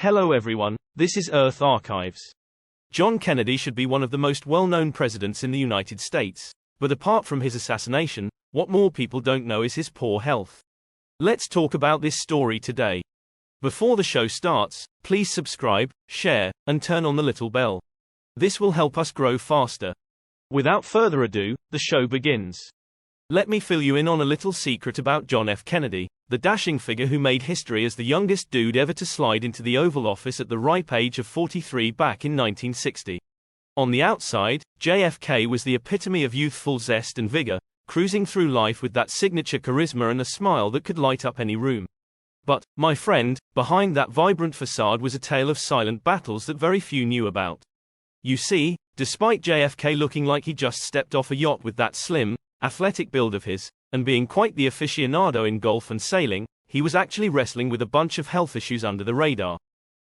Hello everyone, this is Earth Archives. John Kennedy should be one of the most well-known presidents in the United States, but apart from his assassination, what more people don't know is his poor health. Let's talk about this story today. Before the show starts, please subscribe, share, and turn on the little bell. This will help us grow faster. Without further ado, the show begins. Let me fill you in on a little secret about John F. Kennedy, the dashing figure who made history as the youngest dude ever to slide into the Oval Office at the ripe age of 43 back in 1960. On the outside, JFK was the epitome of youthful zest and vigor, cruising through life with that signature charisma and a smile that could light up any room. But, my friend, behind that vibrant facade was a tale of silent battles that very few knew about. You see, despite JFK looking like he just stepped off a yacht with that slim, athletic build of his, and being quite the aficionado in golf and sailing, he was actually wrestling with a bunch of health issues under the radar.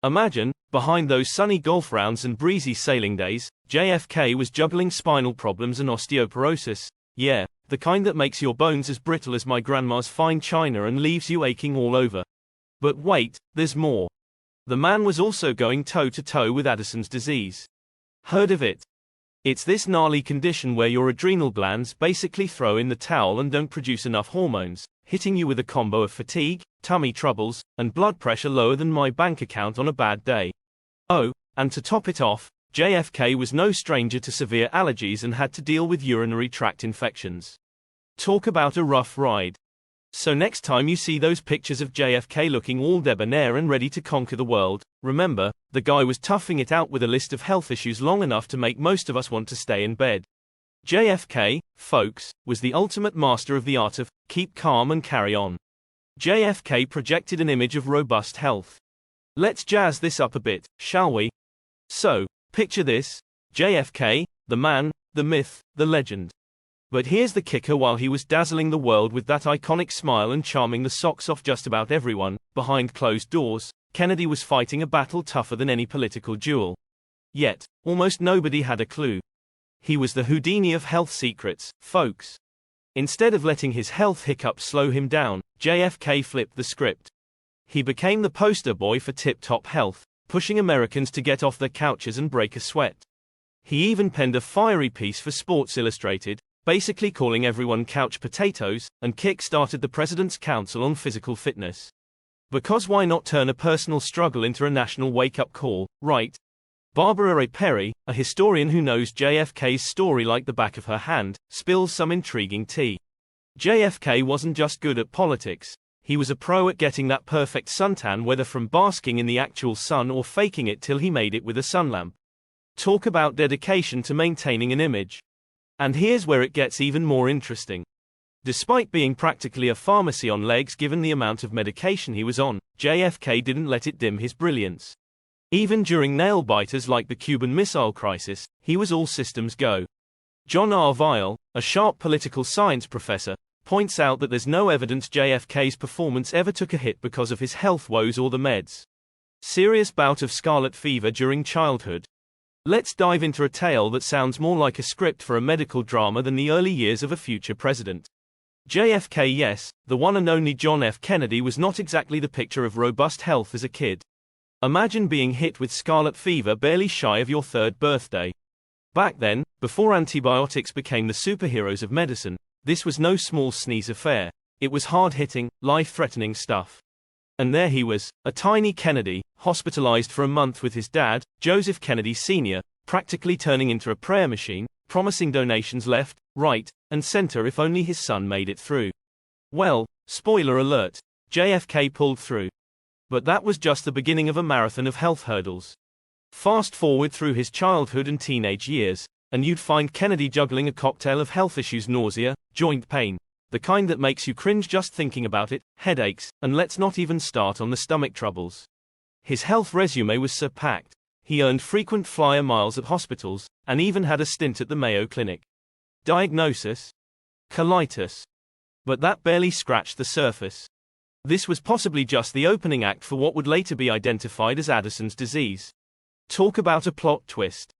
Imagine, behind those sunny golf rounds and breezy sailing days, JFK was juggling spinal problems and osteoporosis. Yeah, the kind that makes your bones as brittle as my grandma's fine china and leaves you aching all over. But wait, there's more. The man was also going toe-to-toe with Addison's disease. Heard of it? It's this gnarly condition where your adrenal glands basically throw in the towel and don't produce enough hormones, hitting you with a combo of fatigue, tummy troubles, and blood pressure lower than my bank account on a bad day. Oh, and to top it off, JFK was no stranger to severe allergies and had to deal with urinary tract infections. Talk about a rough ride. So next time you see those pictures of JFK looking all debonair and ready to conquer the world, remember, the guy was toughing it out with a list of health issues long enough to make most of us want to stay in bed. JFK, folks, was the ultimate master of the art of keep calm and carry on. JFK projected an image of robust health. Let's jazz this up a bit, shall we? So, picture this: JFK, the man, the myth, the legend. But here's the kicker: while he was dazzling the world with that iconic smile and charming the socks off just about everyone, behind closed doors, Kennedy was fighting a battle tougher than any political duel. Yet, almost nobody had a clue. He was the Houdini of health secrets, folks. Instead of letting his health hiccups slow him down, JFK flipped the script. He became the poster boy for tip-top health, pushing Americans to get off their couches and break a sweat. He even penned a fiery piece for Sports Illustrated, basically calling everyone couch potatoes, and kick-started the President's Council on Physical Fitness. Because why not turn a personal struggle into a national wake-up call, right? Barbara Ray Perry, a historian who knows JFK's story like the back of her hand, spills some intriguing tea. JFK wasn't just good at politics, he was a pro at getting that perfect suntan, whether from basking in the actual sun or faking it till he made it with a sunlamp. Talk about dedication to maintaining an image. And here's where it gets even more interesting. Despite being practically a pharmacy on legs given the amount of medication he was on, JFK didn't let it dim his brilliance. Even during nail-biters like the Cuban Missile Crisis, he was all systems go. John R. Weil, a sharp political science professor, points out that there's no evidence JFK's performance ever took a hit because of his health woes or the meds. Serious bout of scarlet fever during childhood. Let's dive into a tale that sounds more like a script for a medical drama than the early years of a future president. JFK, yes, the one and only John F. Kennedy, was not exactly the picture of robust health as a kid. Imagine being hit with scarlet fever barely shy of your 3rd birthday. Back then, before antibiotics became the superheroes of medicine, this was no small sneeze affair. It was hard-hitting, life-threatening stuff. And there he was, a tiny Kennedy, hospitalized for a month with his dad, Joseph Kennedy Sr., practically turning into a prayer machine, promising donations left, right, and center if only his son made it through. Well, spoiler alert, JFK pulled through. But that was just the beginning of a marathon of health hurdles. Fast forward through his childhood and teenage years, and you'd find Kennedy juggling a cocktail of health issues: nausea, joint pain, the kind that makes you cringe just thinking about it, headaches, and let's not even start on the stomach troubles. His health resume was so-packed. He earned frequent flyer miles at hospitals, and even had a stint at the Mayo Clinic. Diagnosis? Colitis. But that barely scratched the surface. This was possibly just the opening act for what would later be identified as Addison's disease. Talk about a plot twist.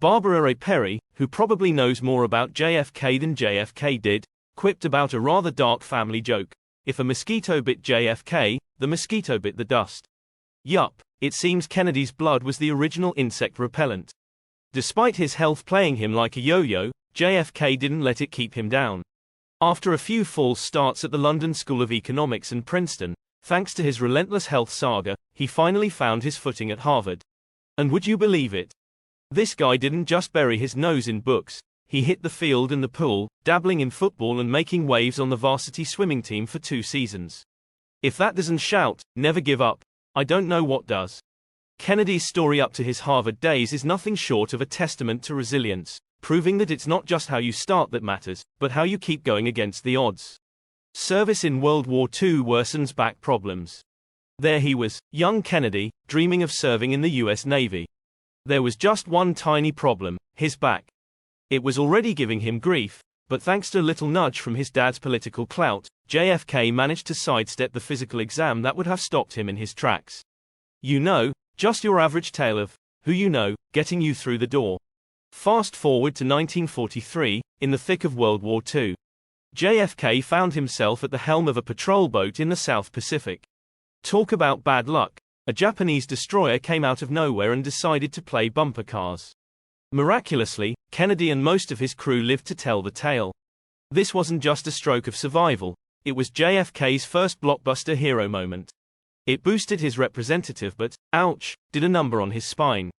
Barbara Ray Perry, who probably knows more about JFK than JFK did, quipped about a rather dark family joke: if a mosquito bit JFK, the mosquito bit the dust. Yup, it seems Kennedy's blood was the original insect repellent. Despite his health playing him like a yo-yo, JFK didn't let it keep him down. After a few false starts at the London School of Economics and Princeton, thanks to his relentless health saga, he finally found his footing at Harvard. And would you believe it? This guy didn't just bury his nose in books, he hit the field and the pool, dabbling in football and making waves on the varsity swimming team for 2 seasons. If that doesn't shout, never give up, I don't know what does. Kennedy's story up to his Harvard days is nothing short of a testament to resilience, proving that it's not just how you start that matters, but how you keep going against the odds. Service in World War II worsens back problems. There he was, young Kennedy, dreaming of serving in the US Navy. There was just one tiny problem, his back. It was already giving him grief, but thanks to a little nudge from his dad's political clout, JFK managed to sidestep the physical exam that would have stopped him in his tracks. You know, just your average tale of, who you know, getting you through the door. Fast forward to 1943, in the thick of World War II. JFK found himself at the helm of a patrol boat in the South Pacific. Talk about bad luck. A Japanese destroyer came out of nowhere and decided to play bumper cars. Miraculously, Kennedy and most of his crew lived to tell the tale. This wasn't just a stroke of survival, it was JFK's first blockbuster hero moment. It boosted his representative but, ouch, did a number on his spine.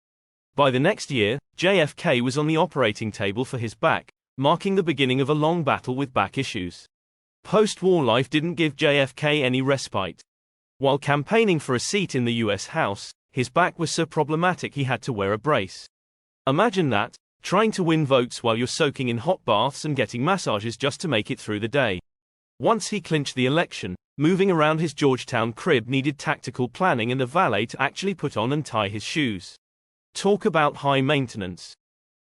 By the next year, JFK was on the operating table for his back, marking the beginning of a long battle with back issues. Post-war life didn't give JFK any respite. While campaigning for a seat in the US House, his back was so problematic he had to wear a brace. Imagine that, trying to win votes while you're soaking in hot baths and getting massages just to make it through the day. Once he clinched the election, moving around his Georgetown crib needed tactical planning and a valet to actually put on and tie his shoes. Talk about high maintenance.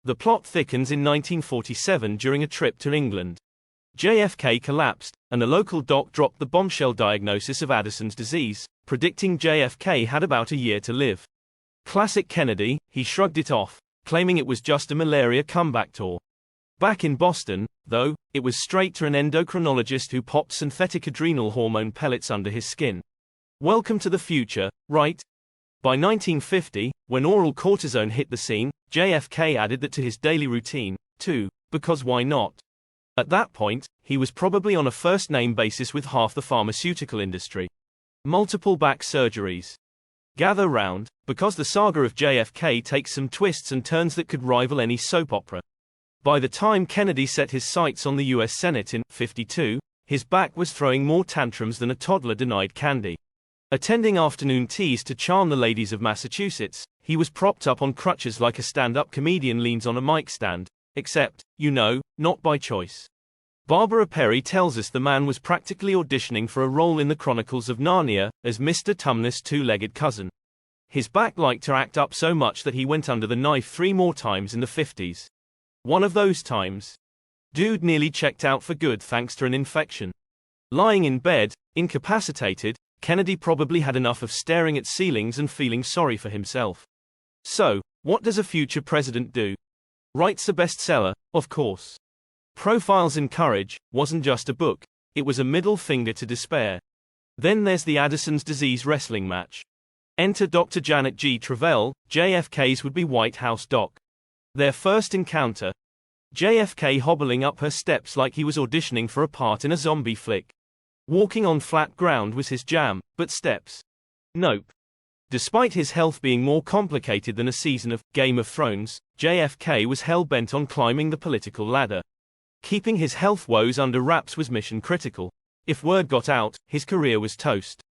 The plot thickens in 1947 during a trip to England. JFK collapsed, and a local doc dropped the bombshell diagnosis of Addison's disease, predicting JFK had about a year to live. Classic Kennedy, he shrugged it off, claiming it was just a malaria comeback tour. Back in Boston, though, it was straight to an endocrinologist who popped synthetic adrenal hormone pellets under his skin. Welcome to the future, right? By 1950, when oral cortisone hit the scene, JFK added that to his daily routine, too, because why not? At that point, he was probably on a first-name basis with half the pharmaceutical industry. Multiple back surgeries. Gather round, because the saga of JFK takes some twists and turns that could rival any soap opera. By the time Kennedy set his sights on the US Senate in '52, his back was throwing more tantrums than a toddler denied candy. Attending afternoon teas to charm the ladies of Massachusetts, he was propped up on crutches like a stand-up comedian leans on a mic stand, except, you know, not by choice. Barbara Perry tells us the man was practically auditioning for a role in the Chronicles of Narnia, as Mr. Tumnus' two-legged cousin. His back liked to act up so much that he went under the knife 3 more times in the 50s. One of those times. Dude nearly checked out for good thanks to an infection. Lying in bed, incapacitated, Kennedy probably had enough of staring at ceilings and feeling sorry for himself. So, what does a future president do? Writes a bestseller, of course. Profiles in Courage wasn't just a book, it was a middle finger to despair. Then there's the Addison's disease wrestling match. Enter Dr. Janet G. Travell, JFK's would-be White House doc. Their first encounter. JFK hobbling up her steps like he was auditioning for a part in a zombie flick. Walking on flat ground was his jam, but steps? Nope. Despite his health being more complicated than a season of Game of Thrones, JFK was hell-bent on climbing the political ladder. Keeping his health woes under wraps was mission critical. If word got out, his career was toast.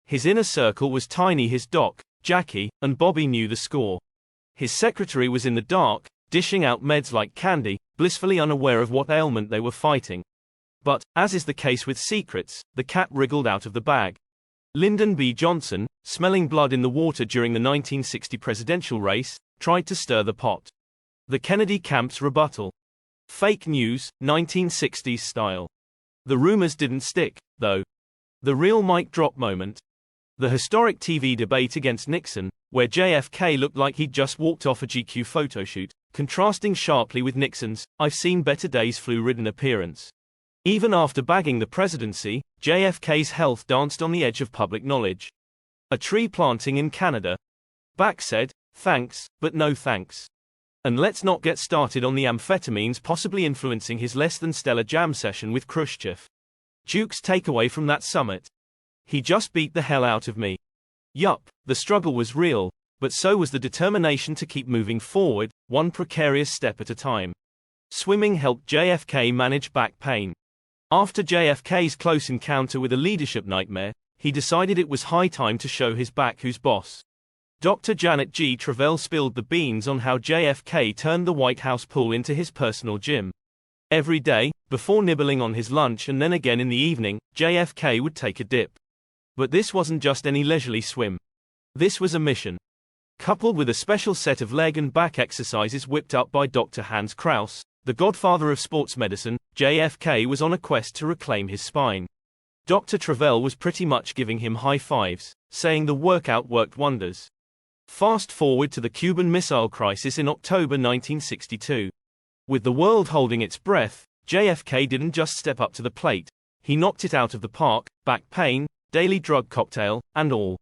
His inner circle was tiny. His doc, Jackie, and Bobby knew the score. His secretary was in the dark, dishing out meds like candy, blissfully unaware of what ailment they were fighting. But, as is the case with secrets, the cat wriggled out of the bag. Lyndon B. Johnson, smelling blood in the water during the 1960 presidential race, tried to stir the pot. The Kennedy camp's rebuttal. Fake news, 1960s style. The rumors didn't stick, though. The real mic drop moment. The historic TV debate against Nixon, where JFK looked like he'd just walked off a GQ photoshoot, contrasting sharply with Nixon's "I've seen better days" flu-ridden appearance. Even after bagging the presidency, JFK's health danced on the edge of public knowledge. A tree planting in Canada. Back said, "Thanks, but no thanks." And let's not get started on the amphetamines possibly influencing his less than stellar jam session with Khrushchev. Duke's takeaway from that summit: "He just beat the hell out of me." Yup, the struggle was real, but so was the determination to keep moving forward, one precarious step at a time. Swimming helped JFK manage back pain. After JFK's close encounter with a leadership nightmare, he decided it was high time to show his back who's boss. Dr. Janet G. Travell spilled the beans on how JFK turned the White House pool into his personal gym. Every day, before nibbling on his lunch and then again in the evening, JFK would take a dip. But this wasn't just any leisurely swim. This was a mission. Coupled with a special set of leg and back exercises whipped up by Dr. Hans Kraus, the godfather of sports medicine, JFK was on a quest to reclaim his spine. Dr. Travell was pretty much giving him high fives, saying the workout worked wonders. Fast forward to the Cuban Missile Crisis in October 1962. With the world holding its breath, JFK didn't just step up to the plate. He knocked it out of the park, back pain, daily drug cocktail, and all.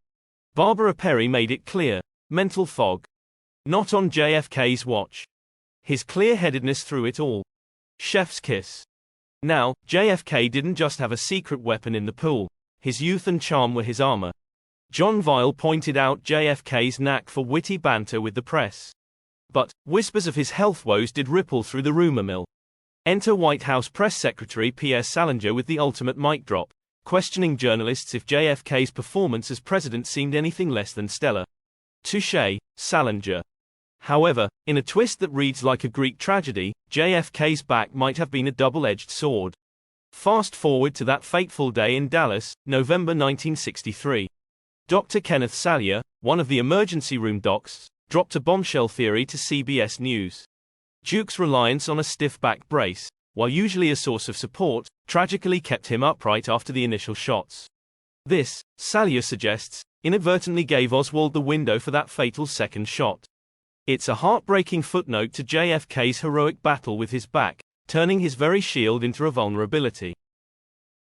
Barbara Perry made it clear: mental fog. Not on JFK's watch. His clear-headedness through it all. Chef's kiss. Now, JFK didn't just have a secret weapon in the pool. His youth and charm were his armor. John Vile pointed out JFK's knack for witty banter with the press. But whispers of his health woes did ripple through the rumor mill. Enter White House Press Secretary Pierre Salinger with the ultimate mic drop, questioning journalists if JFK's performance as president seemed anything less than stellar. Touché, Salinger. However, in a twist that reads like a Greek tragedy, JFK's back might have been a double-edged sword. Fast forward to that fateful day in Dallas, November 1963. Dr. Kenneth Salyer, one of the emergency room docs, dropped a bombshell theory to CBS News. Duke's reliance on a stiff back brace, while usually a source of support, tragically kept him upright after the initial shots. This, Salyer suggests, inadvertently gave Oswald the window for that fatal second shot. It's a heartbreaking footnote to JFK's heroic battle with his back, turning his very shield into a vulnerability.